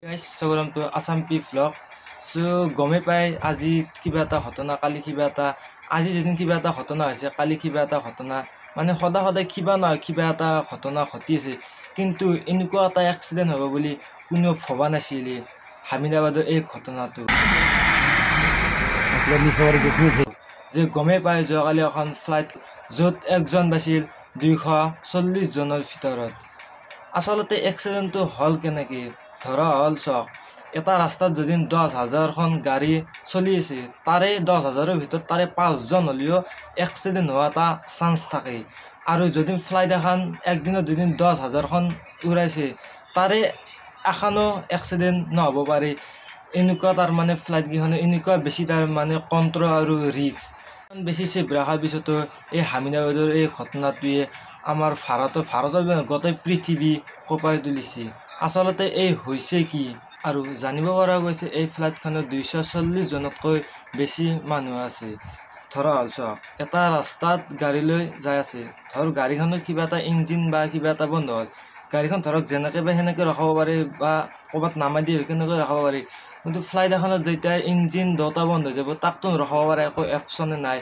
Guys স্বাগতম two Assam P vlog. চ' গমে পাই আজি কিবা এটা ঘটনা, কালি কিবা এটা, আজি যদিন কিবা এটা ঘটনা হৈছে, কালি কিবা এটা ঘটনা, মানে সদায় সদায় কিবা নহয় কিবা এটা ঘটনা ঘটি আছে। কিন্তু এনেকুৱা এটা এক্সিডেণ্ট হ'ব বুলি কোনেও ভবা নাছিল। হামিদাবাদৰ এই ঘটনাটো যে গমে পাই যোৱাকালি এখন ফ্লাইট য'ত একজন বাছিল 240 জনৰ ভিতৰত। আচলতে এক্সিডেণ্টটো হ'ল কেনেকৈ ধৰা হ'ল, চাওক, এটা ৰাস্তাত যদি 10,000খন গাড়ী চলি আছে, তাৰে 10,000ৰ ভিতৰত তাৰে 5জন হ'লেও এক্সিডেণ্ট হোৱা এটা চান্স থাকে। আৰু যদি ফ্লাইট এখন একদিনত যদি 10,000খন উৰাইছে, তাৰে এখনো এক্সিডেণ্ট নহ'ব পাৰে। এনেকুৱা তাৰমানে ফ্লাইটকেইখনে এনেকুৱা বেছি তাৰমানে কণ্ট্ৰল আৰু ৰিস্ক বেছি চেফ ৰখাৰ পিছতো এই হামিদাবাদৰ এই ঘটনাটোৱে আমাৰ ভাৰতৰ গোটেই পৃথিৱী কঁপাই তুলিছে। আচলতে এই হৈছে কি আৰু জানিব পৰা গৈছে, এই ফ্লাইটখনত 240 জনতকৈ বেছি মানুহ আছে। ধৰা হ'ল, চাওক, এটা ৰাস্তাত গাড়ী লৈ যাই আছে, ধৰ গাড়ীখনৰ কিবা এটা ইঞ্জিন বা কিবা এটা বন্ধ হ'ল, গাড়ীখন ধৰক যেনেকৈ বা সেনেকৈ ৰখাব পাৰে বা ক'ৰবাত নামাই দিয়ে কেনেকৈ ৰখাব পাৰি। কিন্তু ফ্লাইট এখনত যেতিয়া ইঞ্জিন দুটা বন্ধ হৈ যাব, তাকতো ৰখাব পাৰে, একো অপশ্যনে নাই।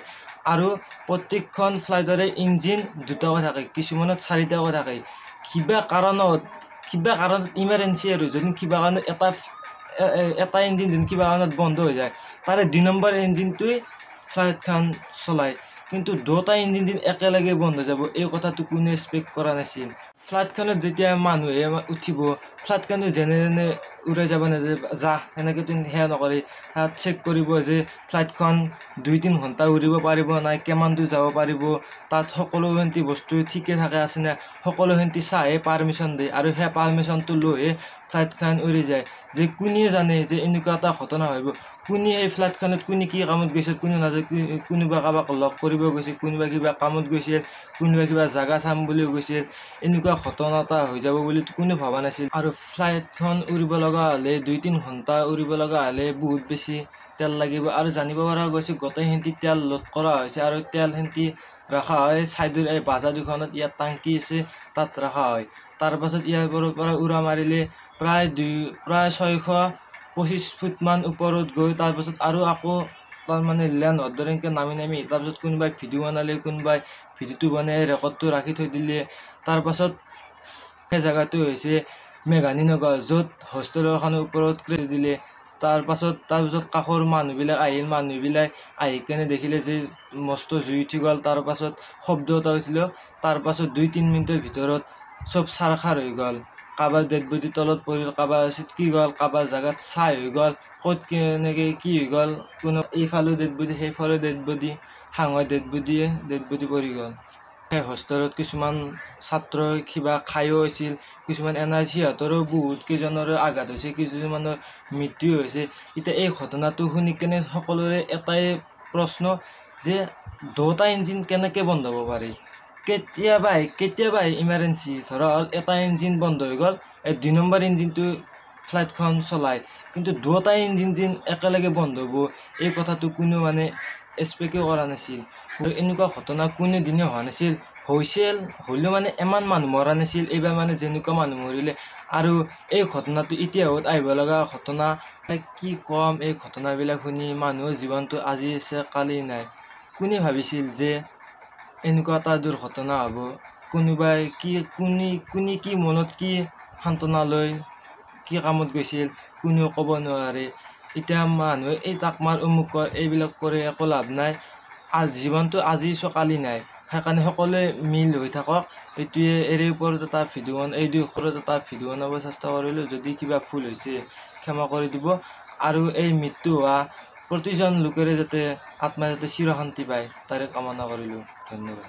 আৰু প্ৰত্যেকখন ফ্লাইটৰে ইঞ্জিন দুটাকৈ থাকে, কিছুমানত 4টাকৈ থাকে। কিবা কাৰণত ইমাৰ্জেঞ্চি আৰু যদি কিবা কাৰণত এটা ইঞ্জিন যদি কিবা কাৰণত বন্ধ হৈ যায়, তাৰে 2 নম্বৰ ইঞ্জিনটোৱে ফ্লাইটখন চলায়। কিন্তু দুটা ইঞ্জিন যদি একেলগে বন্ধ হৈ যাব, এই কথাটো কোনে এক্সপেক্ট কৰা নাছিল। ফ্লাইটখনত যেতিয়া মানুহে উঠিব, ফ্লাইটখনে যেনে উৰাই যাব সেনেকৈতো সেয়া নকৰে। তাত চেক কৰিব যে ফ্লাইটখন 2-3 ঘণ্টা উৰিব পাৰিব নাই, কিমান দূৰ যাব পাৰিব, তাত সকলোখিনি বস্তু ঠিকে থাকে আছে নে, সকলোখিনি চাই পাৰ্মিশ্যন দিয়ে। আৰু সেই পাৰ্মিশ্যনটো লৈহে ফ্লাইটখন উৰি যায়। যে কোনে জানে যে এনেকুৱা এটা ঘটনা হ'ব, কোনে এই ফ্লাইটখনত কোনে কি কামত গৈছিল কোনে নাযায়, কোনোবা কাৰোবাক লগ কৰিব গৈছিল, কোনোবা কিবা কামত গৈছিল, কোনোবা কিবা জাগা চাম বুলি গৈছিল। এনেকুৱা ঘটনা এটা হৈ যাব বুলি কোনে ভবা নাছিল। আৰু ফ্লাইটখন উৰিব লগা হ'লে 2-3 ঘণ্টা উৰিব লগা হ'লে বহুত বেছি তেল লাগিব। আৰু জানিব পৰা গৈছে গোটেইখিনি তেল লোড কৰা হৈছে আৰু তেলখিনি ৰখা হয় ছাইডৰ এই বাজা দুখনত। ইয়াত টাংকি আছে, তাত ৰখা হয়। তাৰপাছত ইয়াৰ পৰা উৰা মাৰিলে প্ৰায় 625 ফুটমান ওপৰত গৈ তাৰপাছত আৰু আকৌ তাৰমানে লেণ্ড হোৱাৰ দৰে এনেকৈ নামি তাৰপাছত কোনোবাই ভিডিঅ' বনালে, কোনোবাই ভিডিঅ'টো বনাই ৰেকৰ্ডটো ৰাখি থৈ দিলে। তাৰপাছত সেই জেগাটো হৈছে মেঘানী নগৰ, য'ত হোষ্টেল এখনৰ ওপৰত ক্ৰেছ দিলে। তাৰপাছত কাষৰ মানুহবিলাক আহি কেনে দেখিলে যে মস্ত জুই উঠি গ'ল। তাৰপাছত শব্দ এটা হৈছিল। তাৰপাছত 2-3 মিনিটৰ ভিতৰত চব চাৰখাৰ হৈ গ'ল। কাৰোবাৰ ডেড বডি তলত পৰিল, কাৰোবাৰ চিটকি গ'ল, কাৰোবাৰ জেগাত ছাই হৈ গ'ল, ক'ত কেনেকৈ কি হৈ গ'ল, কোনো এইফালেও ডেড বডি সেইফালেও ডেড বডি, হাঙৰ ডেড বডি পৰি গ'ল। সেই হোষ্টেলত কিছুমান ছাত্ৰই কিবা খায়ো আছিল, কিছুমান সিহঁতৰো বহুত কেইজনৰো আঘাত হৈছে, কিছুমানৰ মৃত্যু হৈছে। এতিয়া এই ঘটনাটো শুনি কেনে সকলোৰে এটাই প্ৰশ্ন যে দুটা ইঞ্জিন কেনেকৈ বন্ধ হ'ব পাৰে। কেতিয়াবা ইমাৰ্জেঞ্চি ধৰা হ'ল এটা ইঞ্জিন বন্ধ হৈ গ'ল, এই 2 নম্বৰ ইঞ্জিনটো ফ্লাইটখন চলায়। কিন্তু দুটা ইঞ্জিন যেন একেলগে বন্ধ হ'ব, এই কথাটো কোনেও মানে এক্সপেক্টে কৰা নাছিল। এনেকুৱা ঘটনা কোনো দিনে হোৱা নাছিল। হ'লেও মানে ইমান মানুহ মৰা নাছিল। এইবাৰ মানে যেনেকুৱা মানুহ মৰিলে, আৰু এই ঘটনাটো ইতিহাসত আহিব লগা ঘটনা। কি ক'ম, এই ঘটনাবিলাক শুনি মানুহৰ জীৱনটো আজি আছে কালি নাই। কোনে ভাবিছিল যে এনেকুৱা এটা দুৰ্ঘটনা হ'ব। কোনোবাই কোনে কি মনত কি সান্তনা লৈ কি কামত গৈছিল কোনেও ক'ব নোৱাৰে। এতিয়া মানুহে এই তাক মাৰ অমুক কৰ এইবিলাক কৰি একো লাভ নাই। জীৱনটো আজি কালি নাই। সেইকাৰণে সকলোৱে মিল হৈ থাকক। এইটোৱে এই ওপৰত এটা ভিডিঅ' বনাব চেষ্টা কৰিলোঁ। যদি কিবা ভুল হৈছে ক্ষমা কৰি দিব। আৰু এই মৃত্যু হোৱা প্ৰতিজন লোকৰে যাতে আত্মাই যাতে চিৰশান্তি পায়, তাৰে কামনা কৰিলোঁ। ধন্যবাদ।